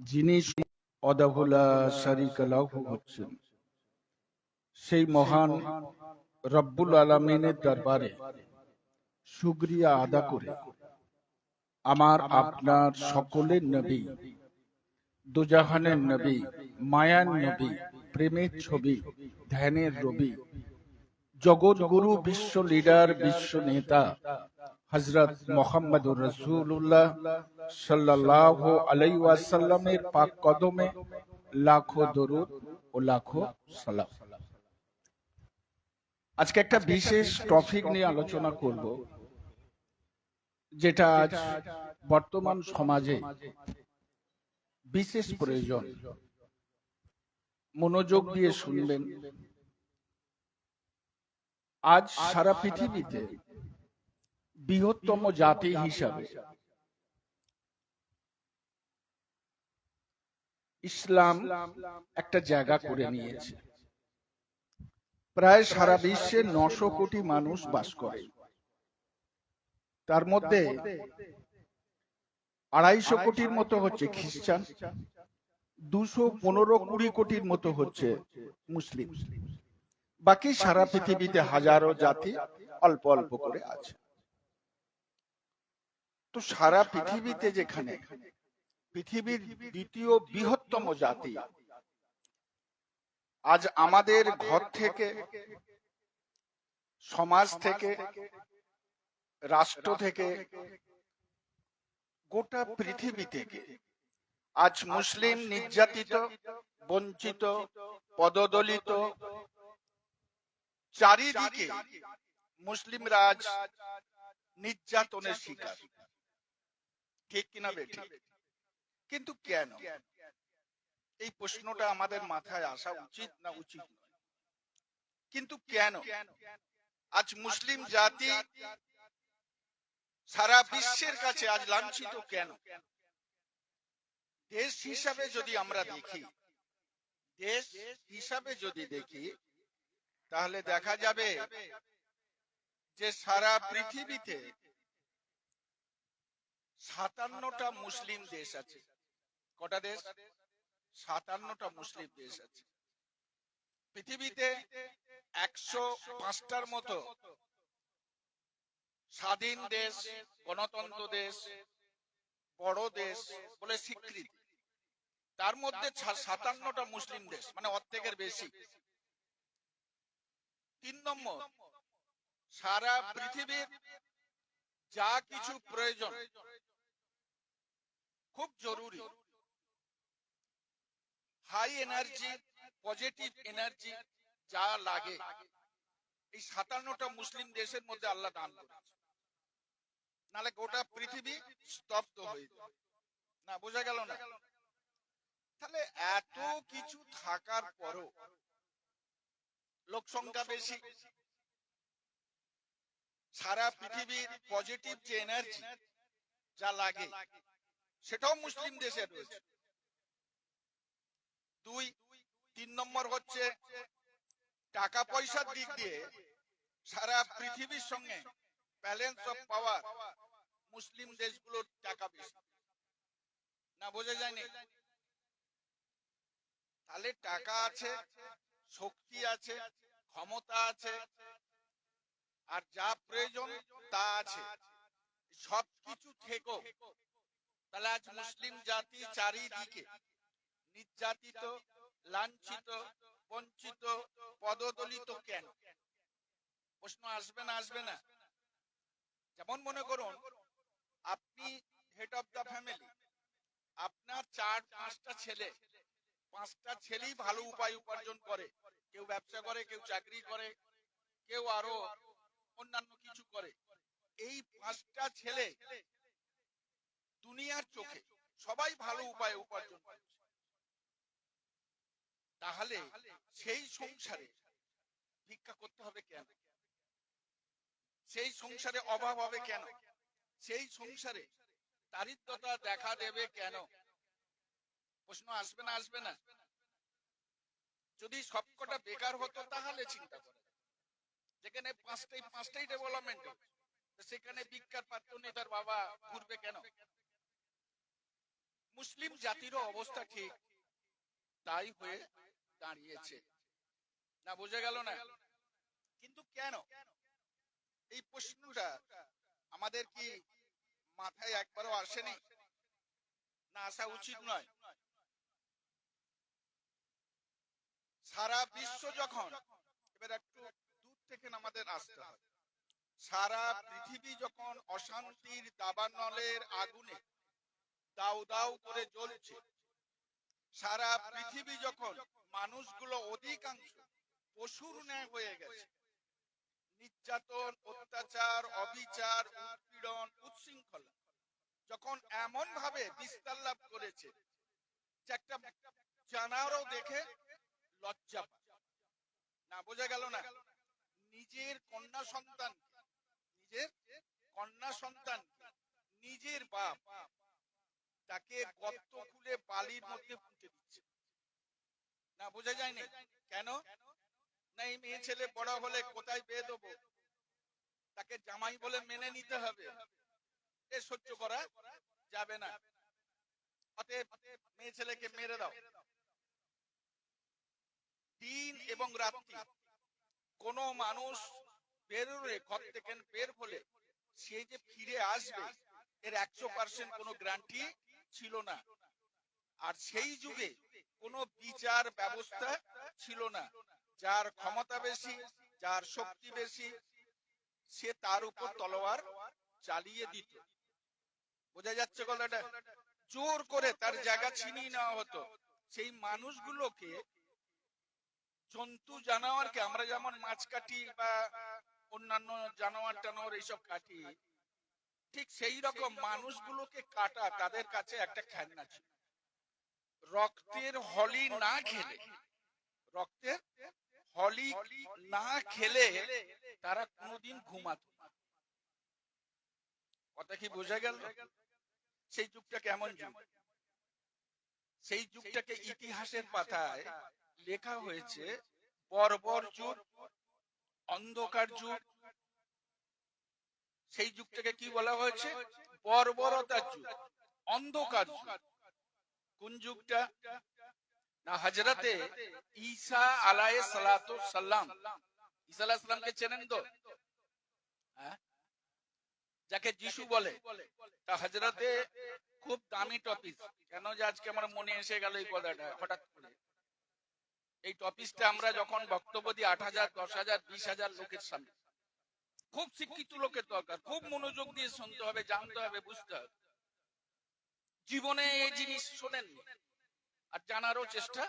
যিনি অদাহুলা শারিকা লাহু হচ্ছেন সেই মহান রব্বুল আলামিনের দরবারে শুকরিয়া আদা করে আমার আপনার সকলের নবী, দুজাহানের নবী, মায়ার নবী, প্রেমের ছবি, ধ্যানের রবি, জগৎ গুরু, বিশ্ব লিডার, বিশ্ব নেতা হযরত মুহাম্মদুর রাসূলুল্লাহ সাল্লাল্লাহু আলাইহি ওয়াসাল্লামের পাক কদমে লাখো দরুদ ও লাখো সালাম। আজকে একটা বিশেষ টপিক নিয়ে আলোচনা করব, যেটা আজ বর্তমান সমাজে বিশেষ প্রয়োজন। মনোযোগ দিয়ে শুনবেন। আজ সারা পৃথিবীতে বৃহত্তম জাতি হিসাবে ইসলাম একটা জায়গা করে নিয়েছে। প্রায় সারা বিশ্বে 900 কোটি মানুষ বাস করে। তার মধ্যে 250 কোটির মতো হচ্ছে খ্রিস্টান, 215-20 কোটির মতো হচ্ছে মুসলিম। বাকি সারা পৃথিবীতে হাজারো জাতি অল্প অল্প করে আছে। তো সারা পৃথিবীতে যেখানে পৃথিবীর দ্বিতীয় বৃহত্তম জাতি, আজ আমাদের ঘর থেকে, সমাজ থেকে, রাষ্ট্র থেকে, গোটা পৃথিবী থেকে আজ মুসলিম নির্যাতিত, বঞ্চিত, পদদলিত, চারিদিকে মুসলিমরা আজ নির্যাতনের শিকার। ঠিক কিনা বেঠিক? কিন্তু কেন? এই প্রশ্নটা আমাদের মাথায় আসা উচিত না উচিত নয়? কিন্তু কেন আজ মুসলিম জাতি সারা বিশ্বের কাছে আজ লাঞ্ছিত কেন? দেশ হিসাবে যদি আমরা দেখি, দেশ হিসাবে যদি দেখি, তাহলে দেখা যাবে যে সারা পৃথিবীতে 57টা মুসলিম দেশ আছে। কটা দেশ? 57টা মুসলিম দেশ আছে। পৃথিবীতে 105টার মতো স্বাধীন দেশ, গণতন্ত্র দেশ, বড় দেশ বলে স্বীকৃতি। তার মধ্যে 57টা মুসলিম দেশ, মানে অর্ধেকের বেশি। 3 নম্বর, সারা পৃথিবীর যা কিছু প্রয়োজন, খুব জরুরি, হাই এনার্জি, পজিটিভ এনার্জি যা লাগে, এই 57টা মুসলিম দেশের মধ্যে আল্লাহ দান করেছে। নালে গোটা পৃথিবী স্তব্ধ হয়ে যাবে। না, বোঝা গেল না? তাহলে এত কিছু থাকার পরও, লোক সংখ্যা বেশি, সারা পৃথিবীর পজিটিভ যে এনার্জি যা লাগে সেটাও মুসলিম দেশে রয়েছে। 3 নম্বর হচ্ছে টাকা পয়সার দিক দিয়ে সারা পৃথিবীর সঙ্গে ব্যালেন্স অফ পাওয়ার মুসলিম দেশগুলোর টাকা বেশি। না, বোঝা যায়নি? তাহলে টাকা আছে, শক্তি আছে, ক্ষমতা আছে, আর যা প্রয়োজন তা আছে, সবকিছু থেকেও তাহলে আজ মুসলিম জাতি চারিদিকে নির্যাতিত, লাঞ্ছিত, বঞ্চিত, পদদলিত কেন? প্রশ্ন আসবে না? আসবে না? যেমন মনে করুন, আপনি হেড অফ দা ফ্যামিলি, আপনার 4-5টা ছেলে, 5টা ছেলেই ভালো উপায় উপার্জন করে। কেউ ব্যবসা করে, কেউ চাকরি করে, কেউ আরো অন্যান্য কিছু করে। এই 5টা ছেলে দুনিয়ার চোখে সবাই ভালো উপায় উপার্জন করে। তাহলে সেই সংসারে ভিক্ষা করতে হবে কেন? সেই সংসারে অভাব হবে কেন? সেই সংসারে দারিদ্রতা দেখা দেবে কেন? প্রশ্ন আসবে না? আসবে না? যদি সবকটা বেকার হতো তাহলে চিন্তা করে, যেখানে পাঁচটাই ডেভেলপমেন্ট, সেখানে ভিক্ষার পাত্র নেই, তার বাবা ঘুরবে কেন? মুসলিম জাতিরও অবস্থা ঠিক তাই হয়ে দাঁড়িয়েছে। না বোঝা গেল না? কিন্তু কেন এই প্রশ্নটা আমাদের কি মাথায় একবারও আসেনি? না আসা উচিত নয়? সারা বিশ্ব যখন, এবার একটু দূর থেকে আমাদের আসতে হবে, সারা পৃথিবী যখন অশান্তির দাবানলের আগুনে দাউ দাউ করে জ্বলছে, সারা পৃথিবী যখন মানুষগুলো অধিকাংশ পশুর ন্যায় হয়ে গেছে, নির্যাতন, অত্যাচার, অবিচার, উৎপীড়ন, উচ্ছৃঙ্খলা যখন এমন ভাবে বিস্তার লাভ করেছে যে একটা জানারও দেখে লজ্জা পায়। না বোঝা গেল না? নিজের কন্যা সন্তান, নিজের বাপ তাকে গর্ত খুলে বালির মধ্যে পুঁতে দিচ্ছে। না বোঝা যায়নি? কেন না? এই মেয়ে ছেলে বড় হলে কোথায় বিয়ে দেবো, তাকে জামাই বলে মেনে নিতে হবে, এ সহ্য করা যাবে না, অতএব মেয়ে ছেলেকে মেরে দাও। দিন এবং রাত্রি কোন মানুষ বেরোলে ঘর থেকে বের হলে সে যে ফিরে আসবে এর 100% কোনো গ্যারান্টি ছিল না। আর সেই যুগে কোনো বিচার ব্যবস্থা ছিল না। যার ক্ষমতা বেশি, যার শক্তি বেশি, সে তার উপর তলোয়ার চালিয়ে দিত। বোঝা যাচ্ছে কথাটা? জোর করে তার জায়গা ছিনিয়ে নেওয়া হতো। সেই মানুষগুলোকে, জন্তু জানোয়ারকে, আমরা যেমন মাছ কাটি বা অন্যান্য জানোয়ার টানোয়ার এইসব কাটি, ঠিক সেই রকম মানুষগুলোকে কাটা তাদের কাছে একটা খেলনা ছিল। রক্তের হলি না খেলে, রক্তের হলি না খেলে তারা কোনোদিন ঘুমাতো না। কথা কি বোঝা গেল? সেই যুগটা কেমন যুগ? সেই যুগটাকে ইতিহাসের পাতায় লেখা হয়েছে বর্বর যুগ, অন্ধকার যুগ। সেই যুগটাকে কি বলা হয়েছে? বর্বরতার যুগ, অন্ধকার যুগ। কোন যুগটা? না হযরতে ঈসা আলাইহিস সালাতু সাল্লাম, ঈসা আলাইহিস সালামকে চেনেন তো? হ্যাঁ, যাকে যিশু বলে, তা হযরতে খুব দামি টপিক। কেন যে আজকে আমার মনে এসে গেল এই কথাটা হঠাৎ করে। এই টপিকটা আমরা যখন বক্তব্য দিই 8,000, 10,000, 20,000 লোকের সামনে, খুব শিক্ষিত লোকের দরকার, খুব মনোযোগ দিয়ে শুনতে হবে, জানতে হবে, বুঝতে হবে। জীবনে এই জিনিস শোনেননি আর জানারও চেষ্টা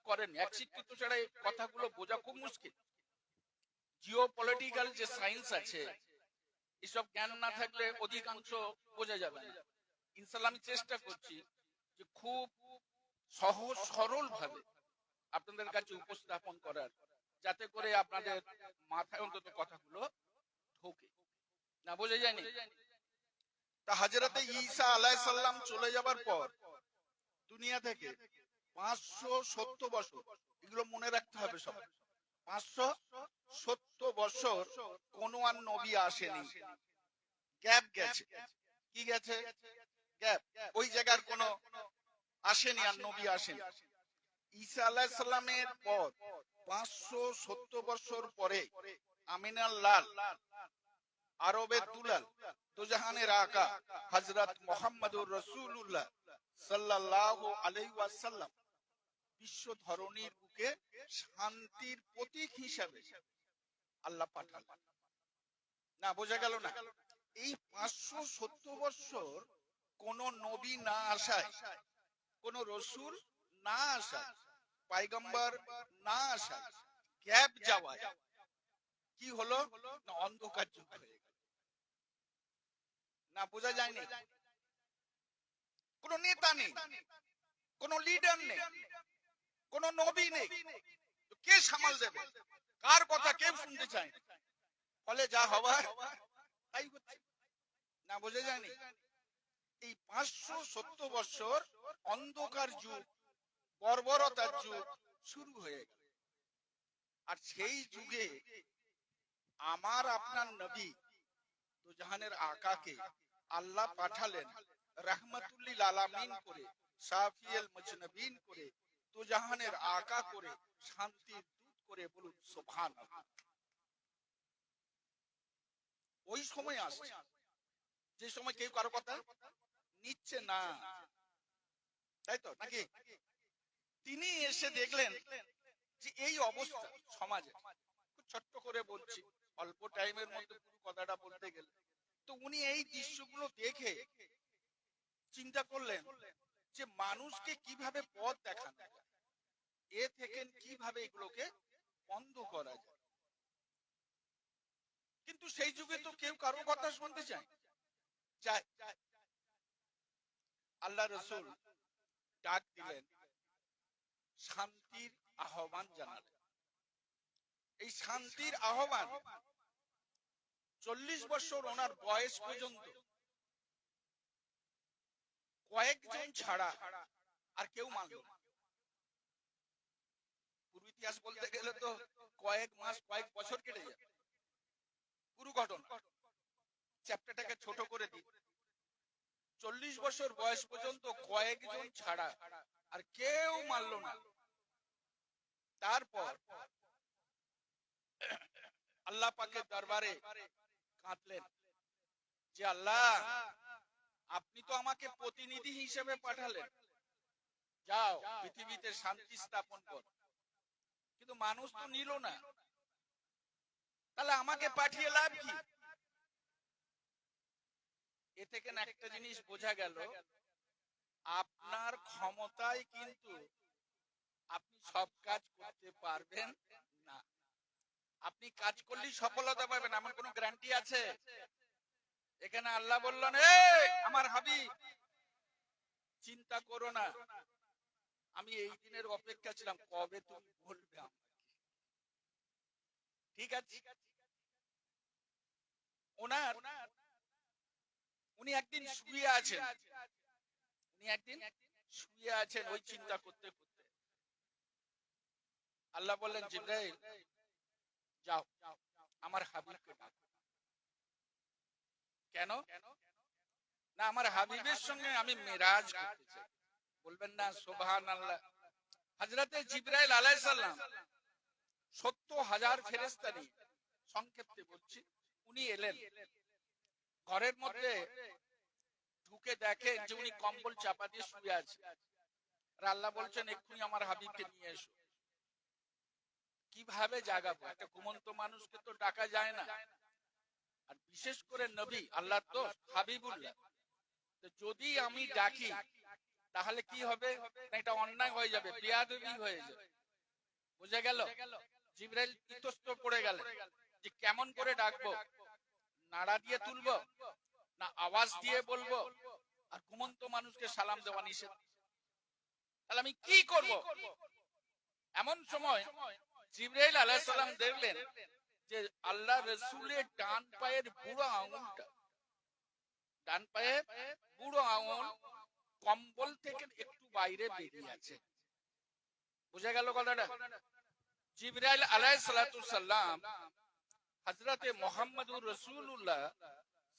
করেননি। এক শিক্ষিত ছাড়া এই কথাগুলো বোঝা খুব মুশকিল। জিও পলিটিক্যাল যে সায়েন্স আছে, এসব জ্ঞান না থাকলে অধিকাংশ বোঝা যাবে না। ইনশাআল্লাহ আমি চেষ্টা করছি যে খুব সহজ সরল ভাবে আপনাদের কাছে উপস্থাপন করার, যাতে করে আপনাদের মাথায় অন্তত কথাগুলো ঢোকে। না বোঝা যায়নি? তা হযরতে ঈসা আলাইহিস সালাম চলে যাবার পর দুনিয়া থেকে 570 বছর, এগুলো মনে রাখতে হবে সব, 570 বছর কোন আর নবী আসেনি। গ্যাপ গেছে। কি গেছে? গ্যাপ। ওই জায়গার কোন আসেনি, আর নবী আসেনি। ঈসা আলাইহিস সালামের পর 570 বছর পরে আমিনার লাল, আরবের দুলাল, দুজাহানের আকা হযরত মুহাম্মদুর রাসূলুল্লাহ সাল্লাল্লাহু আলাইহি ওয়াসাল্লাম বিশ্ব ধরণীর বুকে শান্তির প্রতীক হিসাবে আল্লাহ পাঠালেন। না বোঝা গেল না? এই 570 বছর কোন নবী না আসায়, কোন রসুল না আসায়, পয়গম্বর না আসায়, গ্যাপ যাওয়ায় কি হলো? না অন্ধকার যুগ হয়ে গেল। না বোঝা যায়নি? কোন নেতা নেই, কোন লিডার নেই, কোন নবী নেই, কে সামাল দেবে? কার কথা কে শুনতে চায়? ফলে যা হবার তাই হচ্ছে। না বোঝা যায়নি? এই 570 বছর অন্ধকার যুগ, বর্বরতার যুগ শুরু হয়ে গেল। আর সেই যুগে আমার আপনার নবী দুজাহানের আকাকে আল্লাহ পাঠালেন রাহমাতুল লিল আলামিন করে, শাফিউল মুজনবিন করে, দুজাহানের আকা করে, শান্তির দূত করে, বলুন সুবহানাল্লাহ। ওই সময় আসছে যে সময় কেউ কারো কথা নিচ্ছে না, তাই তো নাকি? তিনি এসে দেখলেন যে এই অবস্থা সমাজে, খুব ছোট্ট করে বলছি, অল্প টাইমের মধ্যে পুরো কথাটা বলতে গেলে, তো উনি এই দৃশ্যগুলো দেখে চিন্তা করলেন যে মানুষকে কিভাবে পথ দেখানো যায়, এ থেকে কিভাবে এগুলোকে বন্ধ করা যায়। কিন্তু সেই যুগে তো কেউ কারো কথা শুনতে চায়। আল্লাহ রাসূল ডাক দিলেন, শান্তির আহ্বান জানালেন। এই শান্তির আহ্বান 40 বছর ওনার বয়স পর্যন্ত কয়েকজন ছাড়া আর কেউ মানল না। পুরো ইতিহাস বলতে গেলে তো কয়েক মাস কয়েক বছর কেটে যাবে। পুরো ঘটনা চ্যাপ্টারটাকে ছোট করে দিই, 40 বছর বয়স পর্যন্ত কয়েকজন ছাড়া আর কেউ মানল না। তারপর আল্লাহ পাকের দরবারে কাঁদলেন যে আল্লাহ, আপনি তো আমাকে প্রতিনিধি হিসেবে পাঠালেন, যাও পৃথিবীতে শান্তি স্থাপন কর, কিন্তু মানুষ তো নিল না, তাহলে আমাকে পাঠিয়ে লাভ কি? এ থেকে না একটা জিনিস বোঝা গেল, আপনার ক্ষমতায় কিন্তু আপনি সব কাজ করতে পারবেন না। আপনি কাজ করলেই সফলতা পাবেন এমন কোন গ্যারান্টি আছে? এখানে আল্লাহ বললেন, এই আমার হাবিব, চিন্তা করো না, আমি এই দিনের অপেক্ষা ছিলাম কবে তুমি বলবে আমাকে। ঠিক আছে, উনি একদিন শুয়ে আছেন, ওই চিন্তা করতে করতে আল্লাহ বললেন, জিবরাইল যাও আমার হাবিবকে ডাকো। কেন না? আমার হাবিবের সঙ্গে আমি মেরাজ করতে চাই। বলবেন না সুবহানাল্লাহ? হযরতে জিবরাইল আলাইহিস সালাম 70,000 ফেরেশতা নিয়ে, সংক্ষেপে বলছি, উনি এলেন। ঘরের মধ্যে ঢুকে দেখেন যে উনি কম্বল চাপা দিয়ে শুয়ে আছেন। আর আল্লাহ বলছেন, এক্ষুনি আমার হাবিবকে নিয়ে এসো। কিভাবে জাগাবো? একটা ঘুমন্ত মানুষকে তো ডাকা যায় না, আর বিশেষ করে নবী, আল্লাহর দোস্ত হাবিবুল্লাহ। তো যদি আমি ডাকি তাহলে কি হবে? এটা অন্যায় হয়ে যাবে, বেয়াদবি হয়ে যাবে। বুঝে গেল? জিবরাইল ইতস্ত পড়ে গেলেন যে কেমন করে ডাকবো, নাড়া দিয়ে তুলবো না আওয়াজ দিয়ে বলবো? আর ঘুমন্ত মানুষকে সালাম দেওয়া নিষেধ, তাহলে আমি কি করব? এমন সময় জিবরাইল আলাইহিস সালাম দেখলেন যে আল্লাহ রাসূলের ডান পায়ের বুড়ো আঙুলটা, কম্বল থেকে একটু বাইরে বেরিয়ে আছে। বুঝে গেল কথাটা? জিবরাইল আলাইহিস সালাম হযরতে মুহাম্মদুর রাসূলুল্লাহ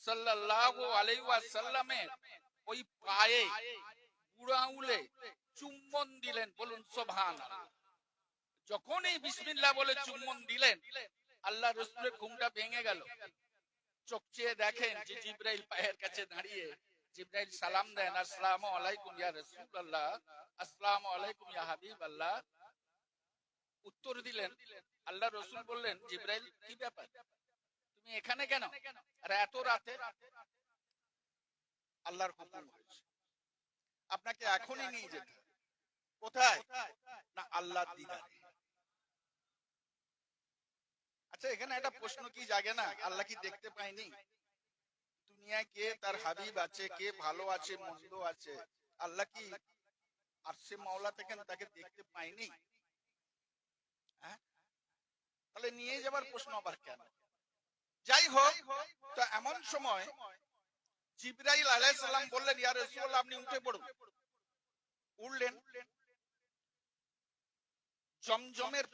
সাল্লাল্লাহু আলাইহি ওয়াসাল্লামের ওই পায়ে বুড়ো আঙুলে চুম্বন দিলেন। বলুন সুবহানাল্লাহ। যখন এই বিসমিল্লাহ বলে চুম্বন দিলেন, আল্লাহ রাসূলের ঘুমটা ভেঙে গেল। চোখ চেয়ে দেখেন যে জিবরাইল পায়ের কাছে দাঁড়িয়ে। জিবরাইল সালাম দেন, আসসালামু আলাইকুম ইয়া রাসূলুল্লাহ, আসসালামু আলাইকুম ইয়া হাবিবাল্লাহ। উত্তর দিলেন। আল্লাহ রাসূল বললেন, জিবরাইল কি ব্যাপার, তুমি এখানে কেন আর এত রাতে? আল্লাহর হুকুম হয়েছে, আপনাকে এখনই নিয়ে যেতে। কোথায়? না আল্লাহর দিদারে। আচ্ছা, এখানে একটা প্রশ্ন কি জাগে না, আল্লাহ কি দেখতে পায়নি? দুনিয়ায় কে তার হাবিব আছে, কে ভালো আছে মন্দ আছে, আল্লাহ কি আরশে মাওলা থেকে তাকে দেখতে পায়নি? হ্যাঁ, তাহলে নিয়ে যাবার প্রশ্ন আবার কেন? যাই হোক, তো এমন সময় জিবরাইল আলাইহিস সালাম বললেন, ইয়া রাসূলুল্লাহ আপনি উঠে পড়ুন। উঠলেন, জমজমের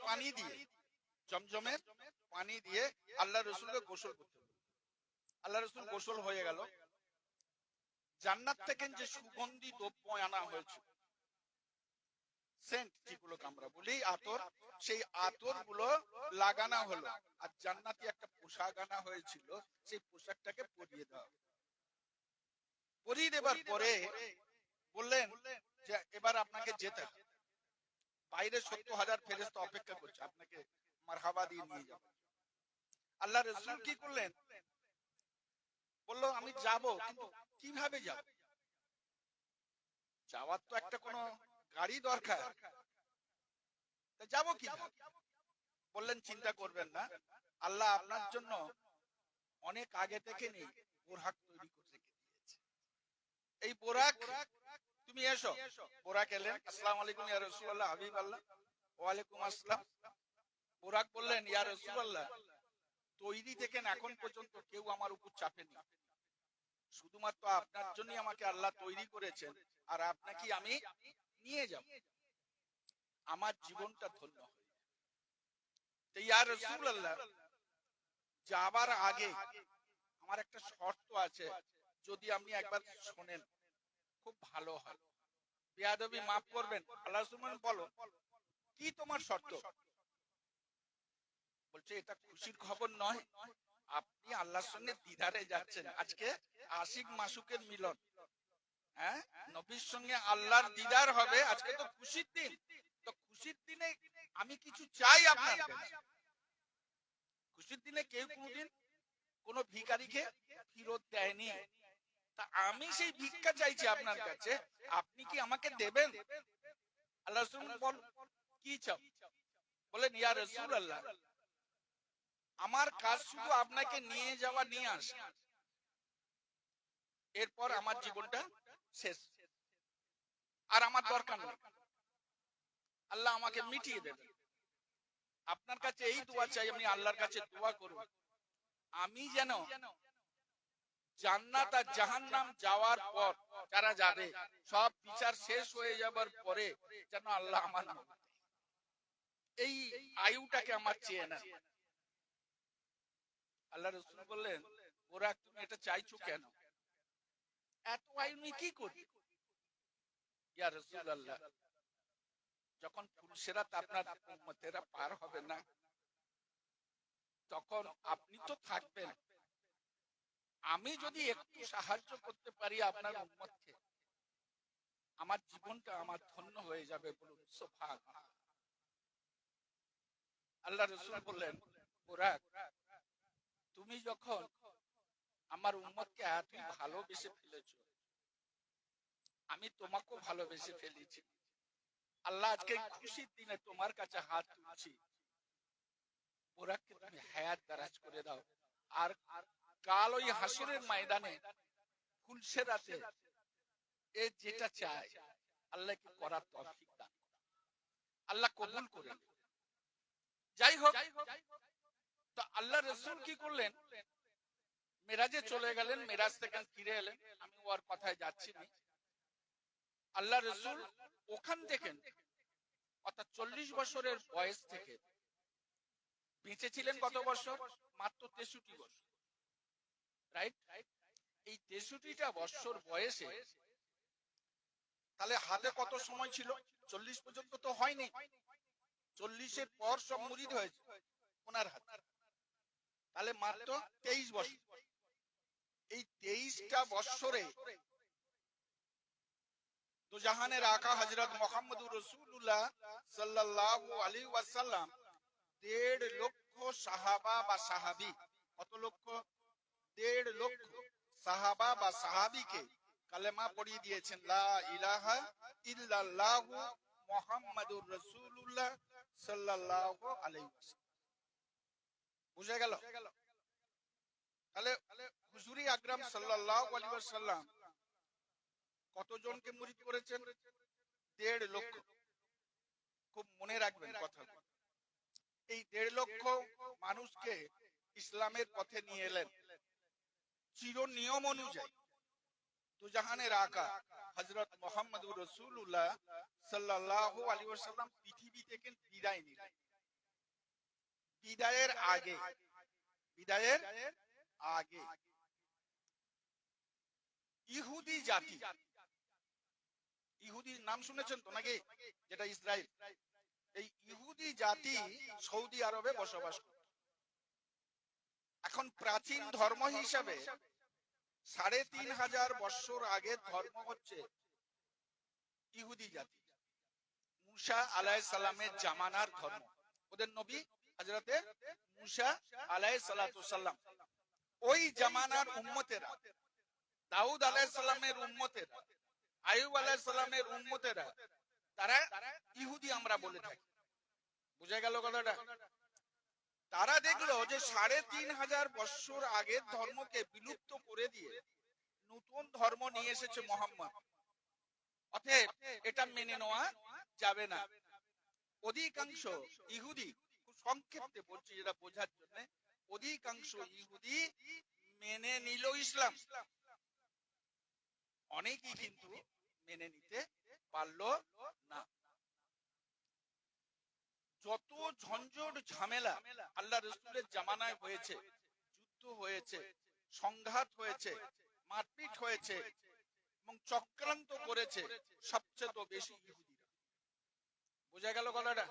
পানি দিয়ে আল্লাহ রাসূলকে গোসল করতে বললেন। আল্লাহ রাসূল গোসল হয়ে গেল। জান্নাত থেকে যে সুগন্ধি দ্রব্য আনা হয়েছে সেন্ট যেগুলোকে আমরা বলি আতর, সেই আতর গুলো লাগানো হলো, আর জান্নাতি একটা পোশাক আনা হয়েছিল, সেই পোশাকটাকে পরিয়ে দেওয়া। পরিয়ে দেবার পরে বললেন যে এবার আপনাকে যেতে হবে, বাইরে 70,000 ফেরেশতা অপেক্ষা করছে, আপনাকে মারহাবা দিয়ে নিয়ে যাবে। আল্লাহ রাসূল কি করলেন, বলল আমি যাব, কিন্তু কিভাবে যাব? যাওয়ার তো একটা কোনো গাড়ি দরকার, তা যাবো কিভাবে? বললেন চিন্তা করবেন না, আল্লাহ আপনার জন্য অনেক আগে থেকে নেই বোরাক তৈরি করে রেখে দিয়েছে। এই বোরাক, তুমি এসো। বোরাক এলেন, আসসালামু আলাইকুম ইয়া রাসূলুল্লাহ, হাবিব আল্লাহ। ওয়া আলাইকুম আসসালাম। বোরাক বললেন, ইয়া রাসূলুল্লাহ, তৈরি থেকে এখন পর্যন্ত কেউ আমার উপর চাপেনি, শুধুমাত্র আপনার জন্যই আমাকে আল্লাহ তৈরি করেছেন, আর আপনাকে আমি নিয়ে যাব, আমার জীবনটা ধন্য হয়ে যাবে। তো ইয়া রাসূলুল্লাহ, যাবার আগে আমার একটা শর্ত আছে, যদি আপনি একবার শোনেন খুব ভালো হয়। বেয়াদবি মাফ করবেন। আল্লাহ রাসূল বলো, কি তোমার শর্ত? বলছে এটা খুশির খবর নয়, আপনি আল্লাহর সঙ্গে দিদারে যাচ্ছেন, আজকে আশিক মাসুকের মিলন, হ্যাঁ, নবীর সঙ্গে আল্লাহর দিদার হবে, আজকে তো খুশির দিন। তো খুশির দিনে আমি কিছু চাই আপনার কাছে। খুশির দিনে কেউ কোনদিন কোন ভিখারিকে ফেরত দেয়নি, তা আমি সেই ভিক্ষা চাইছি আপনার কাছে, আপনি কি আমাকে দেবেন? আল্লাহ রাসূল বল, কি চাও? বলেন, ইয়া রাসূলুল্লাহ, আমার কাজ শুধু আপনাকে নিয়ে যাওয়া, নিয়ে আসা, এরপর আমার জীবনটা শেষ, আর আমার দরকার নেই, আল্লাহ আমাকে মিটিয়ে দেবেন। আপনার কাছে এই দোয়া চাই, আমি আল্লাহর কাছে দোয়া করব, আমি যেন জান্নাত আর জাহান্নাম যাওয়ার পর, যারা যাবে সব বিচার শেষ হয়ে যাবার পরে, যেন আল্লাহ আমার এই আয়ুটাকে আমার চেয়ে নেন। আল্লাহ রাসূল বললেন, ওরা তুমি এটা চাইছো কেন? এত আয়ু নিয়ে কি করবে? ইয়া রাসূলুল্লাহ, যখন ফুলসিরাত আপনার উম্মতেরা পার হবে না, তখন আপনি তো থাকবেন, আমি যদি একটু সাহায্য করতে পারি আপনার উম্মতকে, আমার জীবনটা আমার ধন্য হয়ে যাবে। বলুন সুবহানাল্লাহ। আল্লাহ রাসূল বললেন, বুরাক, তুমি যখন আমার উম্মতকে এতই ভালোবেসে ফেলেছো, আমি তোমাকেও ভালোবেসে ফেলেছি। আল্লাহ আজকে খুশির দিনে তোমার কাছে হাত তুলছি, বুরাককে তুমি হায়াত দারাজ করে দাও, আর কাল ওই হাসরের ময়দানে ফুলসিরাতে এ যেটা চায় আল্লাহকে করার তৌফিক দান করো, আল্লাহ কবুল করে নেন। যাই হোক, তো আল্লাহ রাসূল কি করলেন, মেরাজে চলে গেলেন, মেরাজ থেকে ফিরে এলেন, আমি ওর কথায় যাচ্ছি না। আল্লাহ রাসূল ওখান থেকে, অর্থাৎ 40 বছরের বয়স থেকে বেঁচে ছিলেন কত বছর? মাত্র 63 বছর, রাইট? এই 63টা বছর বয়সে তাহলে হাতে কত সময় ছিল? 40 পর্যন্ত তো হয়নি, 40-এর পর সব মুরিদ হয়েছে ওনার হাতে, তাহলে মাত্র 23 বছর। এই 23টা বছরে দুজাহানের আকা হযরত মুহাম্মদুর রাসূলুল্লাহ সাল্লাল্লাহু আলাইহি ওয়াসাল্লাম 1.5 লক্ষ সাহাবা বা সাহাবী, কত লক্ষ? 1.5 লক্ষ সাহাবা বা সাহাবীকে কালেমা পড়িয়ে দিয়েছেন, লা ইলাহা ইল্লাল্লাহু মুহাম্মাদুর রাসূলুল্লাহ সাল্লাল্লাহু আলাইহি ওয়াসাল্লাম। বুঝে গেল? তাহলে হুজুরি আকরাম সাল্লাল্লাহু আলাইহি ওয়াসাল্লাম কতজনকে মুরিদ করেছেন? 1.5 লক্ষ। খুব মনে রাখবেন কথা। এই 1.5 লক্ষ মানুষকে ইসলামের পথে নিয়ে এলেন চির নিয়ম অনুযায়ী। দুজাহানের আকা হযরত মুহাম্মদুর রাসূলুল্লাহ সাল্লাল্লাহু আলাইহি ওয়াসাল্লাম পৃথিবী থেকে বিদায় নিলেন। বিদায়ের আগে ইহুদি জাতি ইহুদির নাম শুনেছেন তো নাকি? যেটা ইসরায়েল, এই ইহুদি জাতি সৌদি আরবে বসবাস করে। এখন প্রাচীন ধর্ম হিসাবে ৩,৫০০ বছর আগের ধর্ম হচ্ছে ইহুদি জাতি, মুসা আলাইহিস সালামের জামানার ধর্ম। ওদের নবী হযরতে মুসা আলাইহিস সালাতু সাল্লাম, ওই জামানার উম্মতেরা, দাউদ আলাইহিস সালামের উম্মতেরা, আইয়ুব আলাইহিস সালামের উম্মতেরা, তারা ইহুদি আমরা বলে থাকি। বুঝা গেল কথাটা? তারা দেখলো যে ৩,৫০০ বছর আগের ধর্মকে বিলুপ্ত করে দিয়ে নতুন ধর্ম নিয়ে এসেছে মুহাম্মদ, অতএব এটা মেনে নেওয়া যাবে না। অধিকাংশ ইহুদি, খুব সংক্ষেপে বলছি যেটা বোঝার জন্য, অধিকাংশ ইহুদি মেনে নিল ইসলাম, অনেকেই কিন্তু মেনে নিতে পারল না। যত ঝঞ্ঝট ঝামেলা আল্লাহ রাসূলের জামানায় হয়েছে, যুদ্ধ হয়েছে, সংঘাত হয়েছে, মারপিট হয়েছে এবং চক্রান্ত করেছে সবচেয়ে তো বেশি ইহুদিরা। বোঝা গেল কথাটা?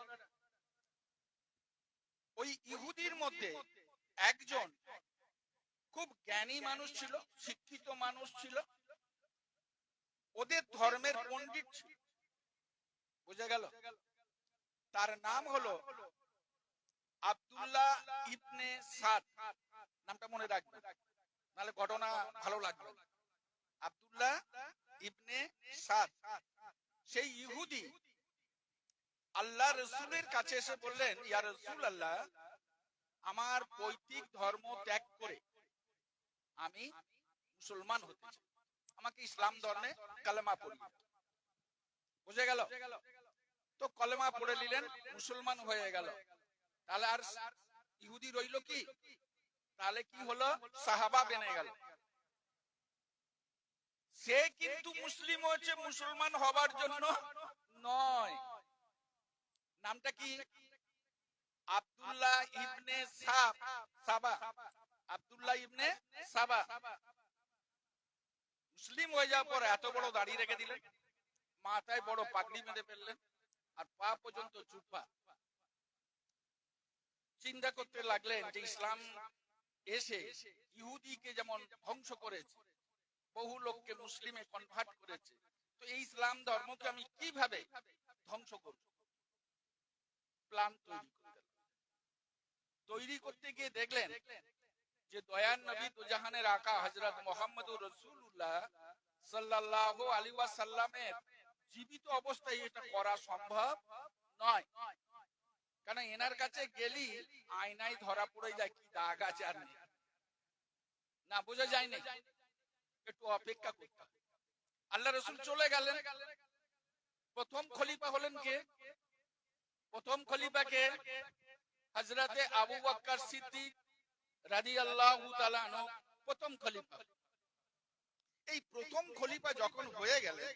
ওই ইহুদির মধ্যে একজন খুব জ্ঞানী মানুষ ছিল, শিক্ষিত মানুষ ছিল, ওদের ধর্মের পণ্ডিত ছিল। বোঝা গেল? তার নাম হলো আব্দুল্লাহ ইবনে সাদ। নামটা মনে রাখবেন, নাহলে ঘটনা ভালো লাগবে। আব্দুল্লাহ ইবনে সাদ, সেই ইহুদি আল্লাহ রাসূলের কাছে এসে বললেন, ইয়া রাসূলুল্লাহ, আমার পৈতৃক ধর্ম ত্যাগ করে আমি মুসলমান হতে চাই, আমাকে ইসলাম ধর্মে কালেমা পড়িয়ে। বুঝে গেল? তো কলেমা পড়ে নিলেন, মুসলমান হয়ে গেল। তাহলে আর ইহুদি রইল কি? তাহলে কি হলো? সাহাবা বেনে গেল। সে কিন্তু মুসলিম হয়েছে মুসলমান হবার জন্য নয়। নামটা কি? আব্দুল্লাহ ইবনে সাবা। আব্দুল্লাহ ইবনে সাবা মুসলিম হয়ে যাওয়ার পর এত বড় দাড়ি রেখে দিলেন, মাথায় বড় পাগড়ি বেঁধে ফেললেন, আর পা পর্যন্ত জুব্বা। চিন্তা করতে লাগলেন যে ইসলাম এসে ইহুদিকে যেমন ধ্বংস করেছে, বহু লোককে মুসলিমে কনভার্ট করেছে, তো এই ইসলাম ধর্মকে আমি কিভাবে ধ্বংস করব? প্ল্যান তৈরি করতে গিয়ে দেখলেন যে দয়ার নবী দুজাহানের আকা হযরত মুহাম্মদুর রাসূলুল্লাহ সাল্লাল্লাহু আলাইহি ওয়াসাল্লামের জীবিত অবস্থায় এটা করা সম্ভব নয়। কারণ এনার কাছে গেলি আয়নায় ধরা পড়ে যায় কি দাগ আছে আর নেই, না বোঝা যায় না, একটু অপেক্ষা করতে হবে। আল্লাহ রাসূল চলে গেলেন। প্রথম খলিফা হলেন কে? প্রথম খলিফাকে হযরতে আবু বকর সিদ্দিক রাদিয়াল্লাহু তাআলা আনহু প্রথম খলিফা। এই প্রথম খলিফা যখন হয়ে গেলেন,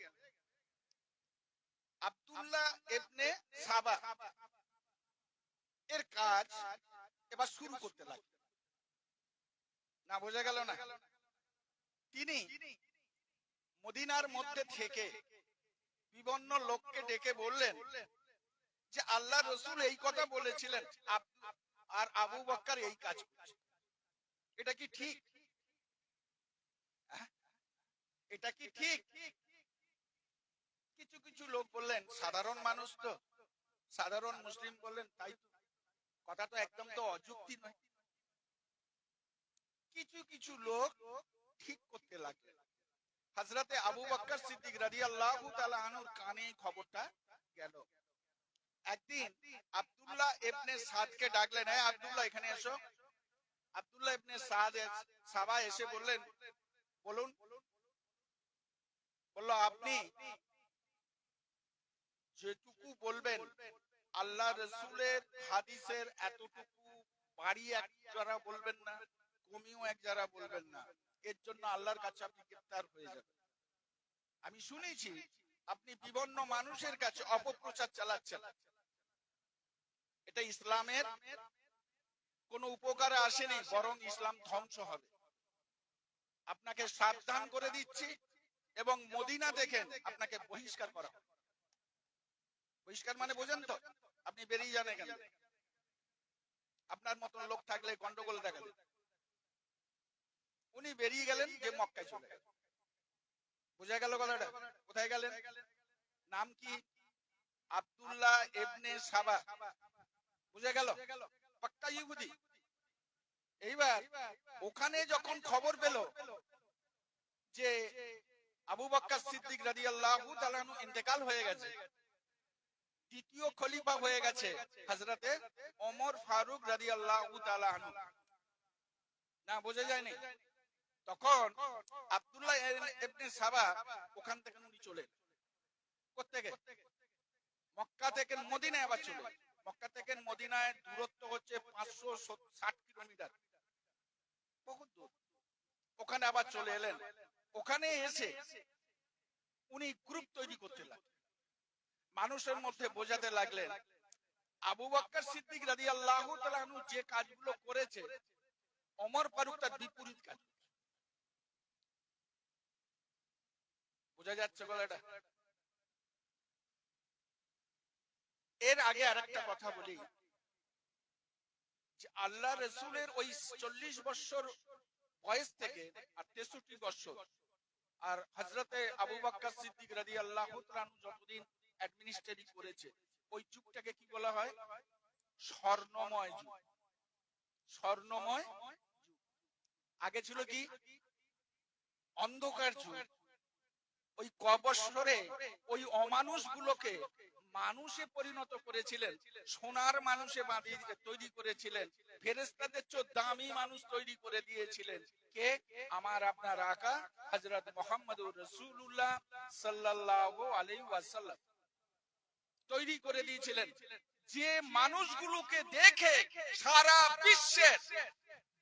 আব্দুল্লাহ ইবনে সাবা এর কাজ এবার শুরু করতে লাগলেন। না বোঝা গেল না? তিনি মদিনার মধ্যে থেকে বিভিন্ন লোককে ডেকে বললেন যে আল্লাহ রাসূল এই কথা বলেছিলেন আর আবু বকর এই কাজ করছে, এটা কি ঠিক? এটা কি ঠিক? কিছু কিছু লোক বললেন, সাধারণ মানুষ তো, সাধারণ মুসলিম বললেন তাই তো, কথা তো একদম তো অযুক্তি নয়। কিছু কিছু লোক ঠিক করতে লাগলেন। হযরতে আবু বকর সিদ্দিক রাদিয়াল্লাহু তাআলা আনহুর কানে খবরটা গেল। একদিন আব্দুল্লাহ ইবনে সাদকে ডাকলেন, হ্যাঁ আব্দুল্লাহ এখানে এসো। আব্দুল্লাহ ইবনে সাবা এসে বললেন, বলুন। বলল, আপনি যেটুকু বলবেন আল্লাহ রাসূলের হাদিসের এতটুকু বাড়িয়ে এক যারা বলবেন না, কমিও এক যারা বলবেন না, এর জন্য আল্লাহর কাছে আপনি গ্রেফতার হয়ে যাবেন। আমি শুনেছি আপনি বিভিন্ন মানুষের কাছে অপপ্রচার চালাচ্ছেন, এটা ইসলামের কোনো উপকারে আসেনি, বরং ইসলাম ধ্বংস হবে। আপনাকে সাবধান করে দিচ্ছি, এবং মদিনা দেখেন আপনাকে বহিষ্কার করা হবে। বহিষ্কার মানে বোঝেন তো? আপনি বেরিয়ে যান এখান থেকে। আপনার মতন লোক থাকলে গন্ডগোল দেখালে। উনি বেরিয়ে গেলেন, যে মক্কায় চলে গেলেন। বোঝা গেল কথাটা? কোথায় গেলেন? নাম কি? আব্দুল্লাহ ইবনে সাবা। বুঝে গেল? পাক্কা ইহুদি। এইবার ওখানে যখন খবর পেল যে আবু বকর সিদ্দিক রাদিয়াল্লাহু তাআলা আনহু ইন্তেকাল হয়ে গেছে, দ্বিতীয় খলিফা হয়ে গেছে হযরতে ওমর ফারুক রাদিয়াল্লাহু তাআলা আনহু, না বোঝা যায়নি? তখন আব্দুল্লাহ ইবনে সাবা ওখান থেকে উনি চলে এলেন। কোত্থেকে? মক্কা থেকে মদিনায় আবার চলে এলেন। মক্কা থেকে মদিনায় দূরত্ব হচ্ছে 560 কিলোমিটার, বহুত দূর। ওখানে আবার চলে এলেন। ওখানে এসে উনি গ্রুপ তৈরি করতে লাগলেন, মানুষের মধ্যে বোঝাতে লাগলেন আবু বকর সিদ্দিক রাদিয়াল্লাহু তাআলা আনহু যে কাজগুলো করেছে, ওমর ফারুক তার বিপরীত কাজ। বোঝা যাচ্ছে গলাটা? এর আগে আরেকটা কথা বলি, যে আল্লাহ রাসূলের ওই 40 বছর বয়স থেকে আর 63 বছর, আর হযরতে আবু বকর সিদ্দিক রাদিয়াল্লাহু তাআলা আনহু যতদিন অ্যাডমিনিস্ট্রেটিভ করেছে, ওই যুগটাকে কি বলা হয়? স্বর্ণময় যুগ। স্বর্ণময় যুগ। আগে ছিল কি? অন্ধকার যুগ। ওই কবছরে ওই অমানুষগুলোকে মানুষে পরিণত করেছিলেন, সোনার মানুষে বাঁধিয়ে তৈরি করেছিলেন, ফেরেশতাদের চেয়ে দামি মানুষ তৈরি করে দিয়েছিলেন। কে? আমার আপনার আকা হযরত মুহাম্মদুর রাসূলুল্লাহ সাল্লাল্লাহু আলাইহি ওয়াসাল্লাম তৈরি করে দিয়েছিলেন, যে মানুষগুলোকে দেখে সারা বিশ্বের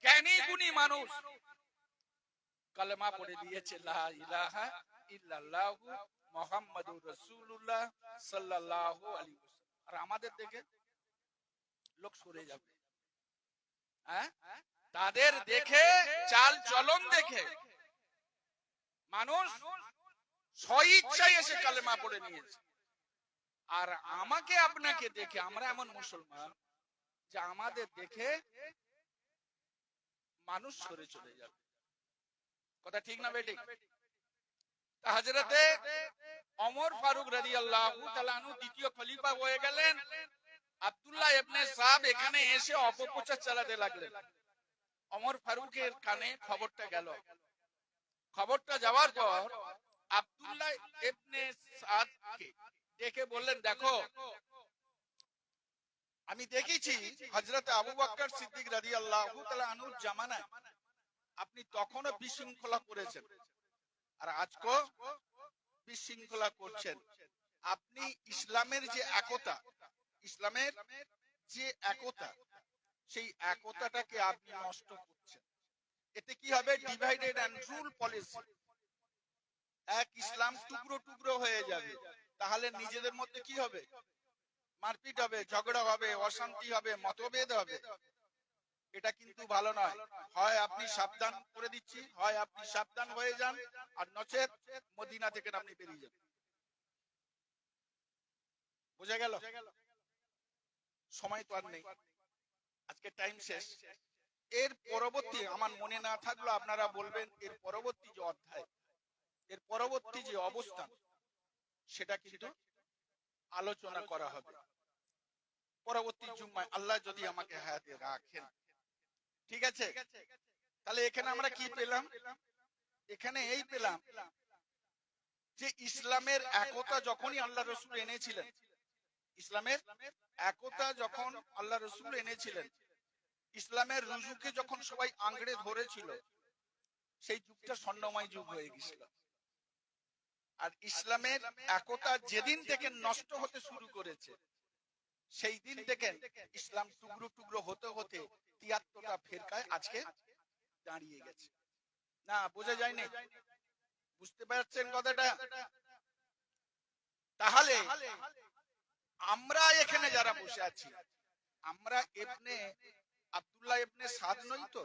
জ্ঞানী গুণী মানুষ কালেমা পড়ে দিয়েছে, লা ইলাহা ইল্লাল্লাহু মুহাম্মাদুর রাসূলুল্লাহ সাল্লাল্লাহু আলাইহি ওয়াসাল্লাম। আর আমাদের দেখে লোক সরে যাবে, হ্যাঁ? তাদের দেখে, চাল চলন দেখে মানুষ স্বইচ্ছায় এসে কালেমা পড়ে নিয়েছে। আর আমাকে আপনাকে দেখে, আমরা এমন মুসলমান যে আমাদের দেখে মানুষ সরে চলে যাবে। কথা ঠিক না বেঠিক? হযরতে ওমর ফারুক রাদিয়াল্লাহু তাআলা আনহু দ্বিতীয় খলিফা হয়ে গেলেন। আব্দুল্লাহ ইবনে সাব এখানে এসে অপপ্রচার চালাতে লাগলেন। ওমর ফারুকের কানে খবরটা গেল। খবরটা যাওয়ার পর আব্দুল্লাহ ইবনে সাদকে ডেকে বললেন, দেখো আমি দেখেছি হযরতে আবু বকর সিদ্দিক রাদিয়াল্লাহু তাআলা আনহুর জামানায় আপনি তখনও বিশৃঙ্খলা করেছেন, আর আজকেও বিশৃঙ্খলা করছেন। আপনি ইসলামের যে একতা, ইসলামের যে একতা, সেই একতাটাকে আপনি নষ্ট করছেন। এতে কি হবে? Divided and rule policy. এক ইসলাম টুকরো টুকরো হয়ে যাবে। তাহলে নিজেদের মধ্যে কি হবে? মারপিট হবে, ঝগড়া হবে, অশান্তি হবে, মতভেদ হবে। এটা কিন্তু ভালো নয়। হয় আপনি সাবধান করে দিচ্ছি, হয় আপনি সাবধান হয়ে যান, আর নচেত মদিনা থেকে আপনি বেরিয়ে যান। বোঝা গেল? সময় তো আর নেই, আজকে টাইম শেষ। এর পরবর্তী আমার মনে না থাকলো আপনারা বলবেন, এর পরবর্তী যে অধ্যায়, এর পরবর্তী যে অবস্থান, সেটা কিন্তু আলোচনা করা হবে পরবর্তী জুম্মায়, আল্লাহ যদি আমাকে হায়াতে রাখেন। ঠিক আছে? তাহলে এখানে আমরা কি পেলাম? এখানে এই পেলাম যে ইসলামের একতা যখনই আল্লাহ রাসূল এনেছিলেন, ইসলামের একতা যখন আল্লাহ রাসূল এনেছিলেন, ইসলামের রুজুকে যখন সবাই আঁকড়ে ধরেছিল, সেই যুগটা স্বর্ণময় যুগ হয়ে গেছিল। আর ইসলামের একতা যেদিন থেকে নষ্ট হতে শুরু করেছে, সেই দিন থেকে ইসলাম টুকরো টুকরো হতে হতে ৭৩টা ফিরকায় আজকে দাঁড়িয়ে গেছে। না বোঝা যায়নি? বুঝতে পারছেন কথাটা? তাহলে আমরা এখানে যারা বসে আছি, আমরা আব্দুল্লাহ ইবনে সাদ নই তো?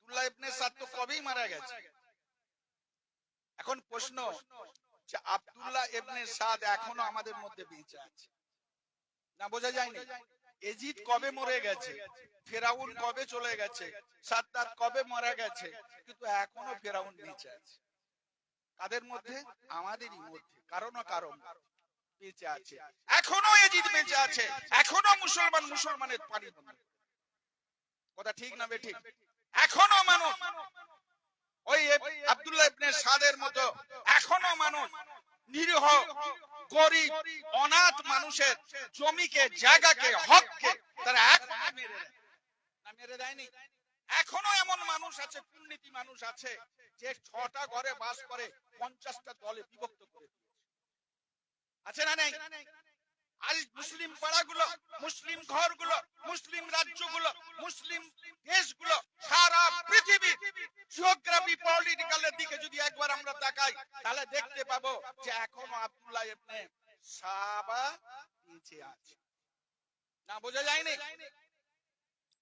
আব্দুল্লাহ ইবনে সাদ তো কবেই মারা গেছে। এখন প্রশ্ন যে আব্দুল্লাহ ইবনে সাদ এখনো আমাদের মধ্যে বেঁচে আছে না, বোঝা যায়নি। এজিদ কবে মরে গেছে, ফেরাউন কবে চলে গেছে, সাদ্দাত কবে মারা গেছে, কিন্তু এখনো ফেরাউন বেঁচে আছে। কাদের মধ্যে? আমাদেরই মধ্যে, কারো না কারো বেঁচে আছে। এখনো এজিদ বেঁচে আছে, এখনো মুসলমানের পানি বন্ধ। কথা ঠিক না বেঠিক? এখনো মানুষ ওই আব্দুল্লাহ ইবনে সাদের মতো এখনো মানুষ নিরীহ গরিব অনাথ মানুষের জমিকে, জায়গাকে, হককে তারা এখনো মেরে দেয় না, মেরে দেয়নি। এখনো এমন মানুষ আছে, কুলনীতি মানুষ আছে, যে 6টা ঘরে বাস করে 50টা দলে বিভক্ত করে আছে না নেই? আজ মুসলিম পাড়াগুলো, মুসলিম ঘরগুলো, মুসলিম রাজ্যগুলো, মুসলিম দেশগুলো, সারা পৃথিবী জিওগ্রাফি পলিটিক্যালের দিকে যদি একবার আমরা তাকাই, তাহলে দেখতে পাবো যে এখনো আব্দুল্লাহ ইবনে সাবা বেঁচে আছে। না, বোঝা যায়নি?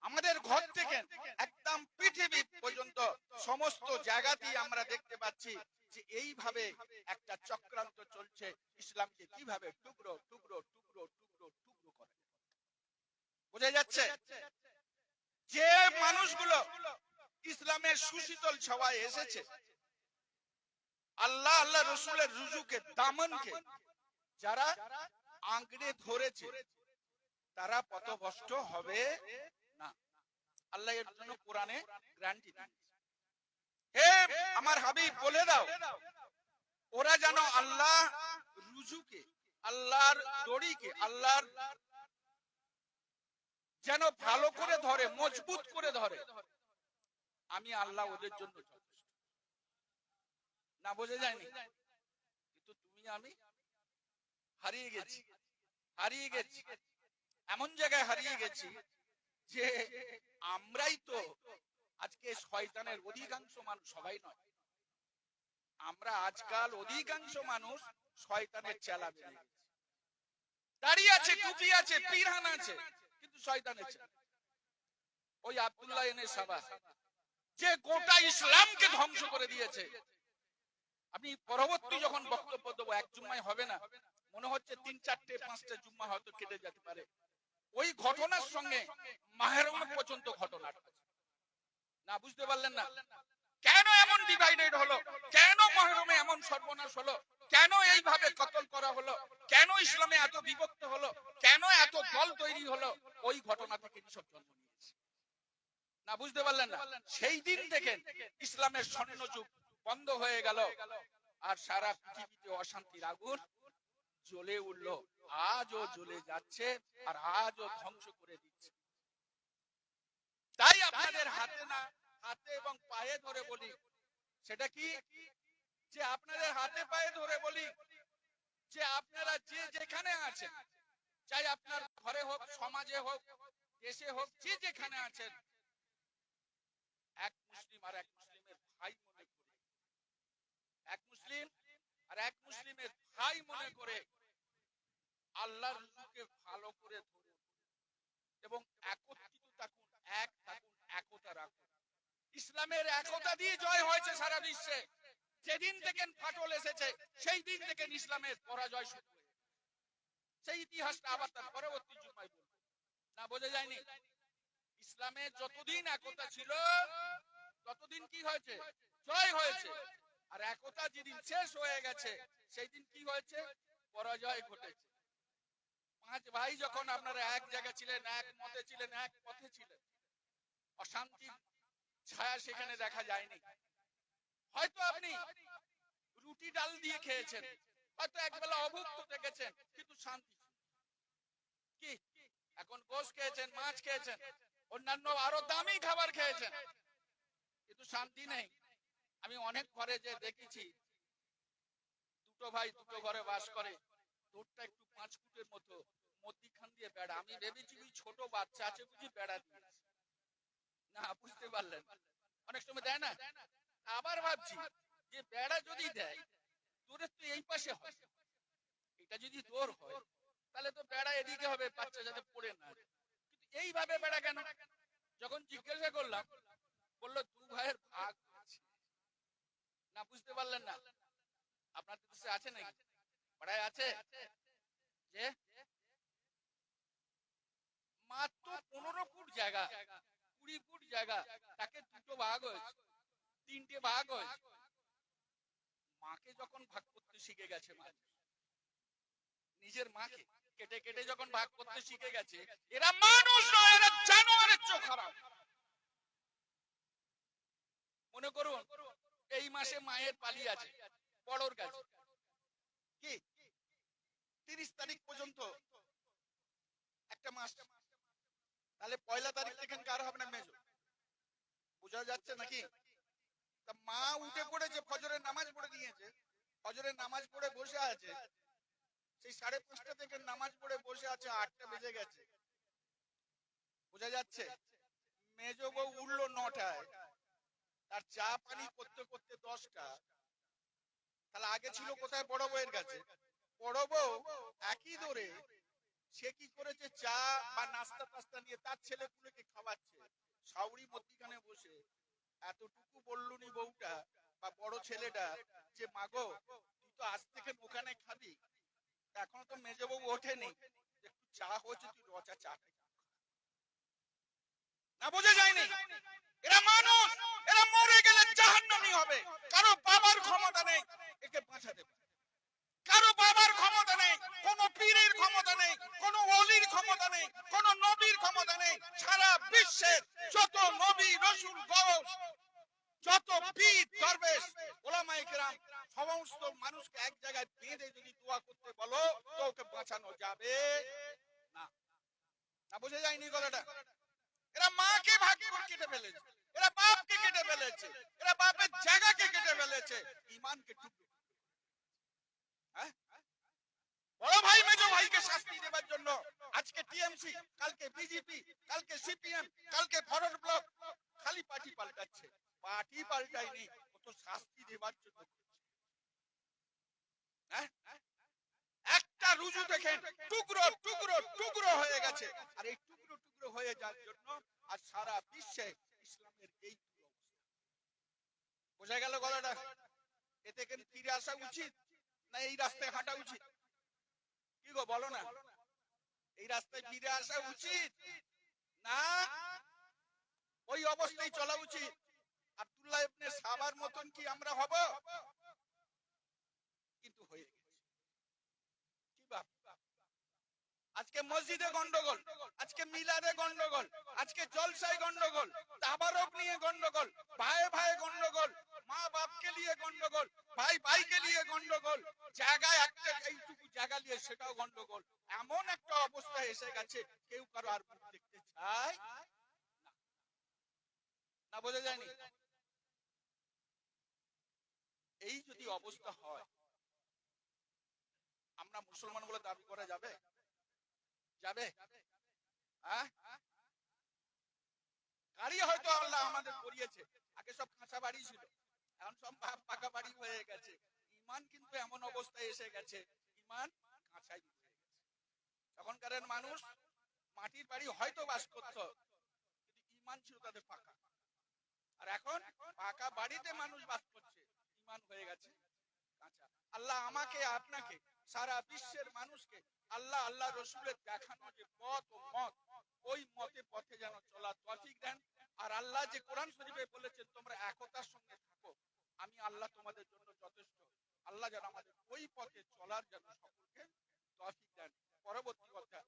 আমাদের ঘর থেকে একদম পৃথিবী পর্যন্ত সমস্ত জায়গাতেই আমরা দেখতে পাচ্ছি যে এইভাবে একটা চক্রান্ত চলছে, ইসলামকে কিভাবে টুকরো টুকরো টুকরো টুকরো টুকরো করে। বোঝা যাচ্ছে যে মানুষগুলো ইসলামের সুশীতল ছাওয়ায় এসেছে, আল্লাহ আল্লাহ রসুলের রুজুকে, দামনকে যারা আঁকড়ে ধরেছে, তারা পথভ্রষ্ট হবে না। আল্লাহ এর জন্য কোরআনে গ্যারান্টি দিয়েছে। হে আমার হাবিব, বলে দাও ওরা যেন আল্লাহ রুজুকে, আল্লাহর দড়িকে, আল্লাহর যেন ভালো করে ধরে, মজবুত করে ধরে। আমি আল্লাহ ওদের জন্য যথেষ্ট। না, বোঝা যায়নি? কিন্তু তুমি আমি হারিয়ে গেছি, হারিয়ে গেছি, এমন জায়গায় হারিয়ে গেছি যে আমরাই তো আজকে শয়তানের অধিকাংশ মানুষ, সবাই নয়, আমরা আজকাল অধিকাংশ মানুষ শয়তানের চেলা বেরিয়ে গেছি। দাড়ি আছে, টুপি আছে, পিরহান আছে, কিন্তু শয়তানের চেলা। ওই আব্দুল্লাহ ইবনে সাবা যে গোটা ইসলামকে ধ্বংস করে দিয়েছে। আপনি পরবর্তী যখন বক্তব্য দেবো, এক জুম্মায় হবে না, মনে হচ্ছে 3, 4, 5টা জুম্মা হয়তো কেটে যেতে পারে। ওই ঘটনার সঙ্গে মাহের রমজান পর্যন্ত ঘটনা, না বুঝতে পারলেন না? কেন এমন ডিভাইডেড হলো, কেন মহরমে এমন সর্বনাশ হলো, কেন এইভাবে কতল করা হলো, কেন ইসলামে এত বিভক্ত হলো, কেন এত দল তৈরি হলো, ওই ঘটনা থেকে সব জন্ম নিয়েছে। না, বুঝতে পারলেন না? সেই দিন থেকে ইসলামের স্বর্ণযুগ বন্ধ হয়ে গেল, আর সারা পৃথিবীতে অশান্তির আগুন জ্বলে উঠলো। আজও জ্বলে যাচ্ছে, আর আজও ধ্বংস করে দিচ্ছে। তাই আপনাদের হাতে না হাতে এবং পায়ে ধরে বলি, সেটা কি? যে আপনাদের হাতে পায়ে ধরে বলি যে আপনারা যে যেখানে আছেন, চাই আপনার ঘরে হোক, সমাজে হোক, দেশে হোক, যে যেখানে আছেন, এক মুসলিম আর এক মুসলিমের ভাই মনে করে, এক মুসলিম আর এক মুসলিমের ভাই মনে করে আল্লাহর রূপকে ভালো করে ধরুন এবং একত্রিত থাকুন, এক থাকুন, একতা রাখুন। ইসলামের একতা দিয়ে জয় হয়েছে সারা বিশ্বে। যেদিন থেকে ফাটল এসেছে, সেই দিন থেকে ইসলামের পরাজয় শুরু হয়েছে। সেই ইতিহাসটা আবার তার পরবর্তী জুম্মায় বলবো। না, বোঝা যায়নি? ইসলামের যতদিন একতা ছিল, ততদিন কি হয়েছে? জয় হয়েছে। আর একতা যেদিন শেষ হয়ে গেছে, সেই দিন কি হয়েছে? পরাজয় ঘটেছে। 5 ভাই যখন আপনারা এক জায়গায় ছিলেন, এক মতে ছিলেন, এক পথে ছিলেন, অশান্তি ছায়া সেখানে দেখা যায়নি। হয়তো আপনি রুটি ডাল দিয়ে খেয়েছেন, হয়তো একবেলা অভুক্ত দেখেছেন, কিন্তু শান্তি কি? এখন গোশ খেয়েছেন, মাছ খেয়েছেন, অন্যান্য আরো দামি খাবার খেয়েছেন, কিন্তু শান্তি নেই। আমি অনেক ঘরে যে দেখেছি, দুটো ভাই দুটো ঘরে বাস করে, দূরটা একটু 5 ফুটের মতো, মধ্যিখান দিয়ে বেড়া। আমি ভেবেছি ছোট বাচ্চা আছে বুঝি বেড়া দিয়েছে। না, বুঝতে পারলেন? অনেক সময় দেয় না। আবার ভাবছি যে বেড়া যদি দেয়, দূরের তো এই পাশে হয়, এটা যদি দূর হয়, তাহলে তো বেড়া এদিকে হবে, বাচ্চা যাতে পড়ে না। কিন্তু এইভাবে বেড়া কেন? যখন জিজ্ঞাসা করলাম, বললো দু ভাইয়ের ভাগ হয়েছে। না বুঝতে পারলেন না? আপনাদের দেশে আছে নাকি? পাড়ায় আছে যে মাত্র 15 ফুট জায়গা, 20 ফুট জায়গা, তাকে দুটো ভাগ হয়েছে, 3টে ভাগ হয়েছে। মাকে যখন ভাগ করতে শিখে গেছে, নিজের মাকে কেটে কেটে যখন ভাগ করতে শিখে গেছে, এরা মানুষ নয়, এরা জানোয়ারের চোখ খারাপ। মনে করুন এই মাসে মায়ের পালি আছে বড়র কাছে, কি 30 তারিখ পর্যন্ত একটা মাস, তাহলে 1 তারিখ থেকে কার হবে না? মেজো। বোঝা যাচ্ছে নাকি? তা মা উঠে পড়েছে, ফজরের নামাজ পড়ে নিয়েছে, ফজরের নামাজ পড়ে বসে আছে, সেই 5:30 থেকে নামাজ পড়ে বসে আছে, 8টা বেজে গেছে। বোঝা যাচ্ছে? মেজো বউ উঠলো 9টায়, তার চা পানি করতে করতে 10টা। তাহলে আগে ছিল কোথায়? বড় বউয়ের কাছে। বড় বউ একই দৌড়ে সে কি করেছে, চা বা নাস্তা টাস্তা নিয়ে তার ছেলেপুলেকে খাওয়াচ্ছে, শাউরি মধ্যিখানে বসে। এতটুকু বললুনি বউটা বা বড় ছেলেটা যে মাগো তুই তো আজ থেকে দোকানে খাবি, এখনো তো মেজো বউ ওঠেনি, একটু চা হয়েছে, তুই রচা চা না। বোঝা যায়নি? এরা মানুষ, এরা মরে গেলে জাহান্নামী হবে। কারো বাবার ক্ষমতা নেই একে বাঁচাতে, কারো বাবার ক্ষমতা নেই, কোন পীরের ক্ষমতা নেই, কোন ওলির ক্ষমতা নেই, কোন নবীর ক্ষমতা নেই। সারা বিশ্বের যত নবী রাসূল গৌস, যত পীর দরবেশ ওলামায়ে কেরাম, সমস্ত মানুষকে এক জায়গায় বেঁধে যদি দোয়া করতে বলো তো ওকে বাঁচানো যাবে না। না বোঝা যায়নি গলাটা? এরা মাকে ভাগ করে কেটে ফেলেছে, এরা বাপকে কেটে ফেলেছে, এরা বাপের জায়গাকে কেটে ফেলেছে, ঈমানকে টুকরো। হ্যাঁ, বড় ভাই মেজো ভাইকে শাস্তি দেবার জন্য আজকে টিএমসি, কালকে বিজেপি, কালকে সিপিএম, কালকে ফরওয়ার্ড ব্লক, খালি পার্টি পাল্টাচ্ছে। পার্টি পাল্টায়নি, ও তো শাস্তি দেবার জন্য। হ্যাঁ, একটা রুজু দেখেন টুকরো টুকরো টুকরো হয়ে গেছে, আর এই টুকরো টুকরো হয়ে যাওয়ার জন্য আর সারা বিশ্বে ইসলামের এই বোঝা গেল গলাটা? এতে কেন ফিরে আসা উচিত না এই রাস্তায় হাঁটা উচিত? কি গো বলো না? এই রাস্তায় ফিরে আসা উচিত না ওই অবস্থায় চলা উচিত? আব্দুল্লাহ ইবনে সাবার মতন কি আমরা হব? কিন্তু হয়ে গেছে। কি বাপ, আজকে মসজিদে গন্ডগোল, আজকে মিলাদে গন্ডগোল, আজকে জলসায় গন্ডগোল, তাবারক নিয়ে গন্ডগোল, ভাই ভাই গন্ডগোল, মা বাপকে নিয়ে গন্ডগোল, ভাই ভাইকে নিয়ে গন্ডগোল, জায়গায় একটা এইটুকু জায়গা নিয়ে সেটাও গন্ডগোল। এমন একটা অবস্থা এসে গেছে কেউ কারো আর মুখ দেখতে চায় না। না বোঝা যায়নি? এই যদি অবস্থা হয়, আমরা মুসলমান বলে দাবি করা যাবে? যাবে? হ্যাঁ, গাড়ি হয়তো আল্লাহ আমাদের করিয়েছে, আগে সব কাঁচা বাড়ি ছিল, এখন সব পাকা বাড়ি হয়ে গেছে। ঈমান কিন্তু এমন অবস্থায় এসে গেছে, ঈমান কাঁচাই হয়ে গেছে। তখনকার মানুষ মাটির বাড়ি হয়তো বাস করত, কিন্তু ঈমান ছিল তাদের পাকা। আর এখন পাকা বাড়িতে মানুষ বাস করছে, ঈমান হয়ে গেছে কাঁচা। আল্লাহ আমাকে আপনাকে সারা বিশ্বের মানুষকে আল্লাহ আল্লাহ রসুলের দেখানো যে পথ ও মত, ওই মতে পথে যেন চলার তৌফিক দেন। আর আল্লাহ যে কোরআন শরীফে বলেছেন তোমরা একতার সঙ্গে থাকো, আমি আল্লাহ তোমাদের জন্য যথেষ্ট। আল্লাহ যেন আমাদের ওই পথে চলার জন্য সকলকে তৌফিক দেন। পরবর্তী কথা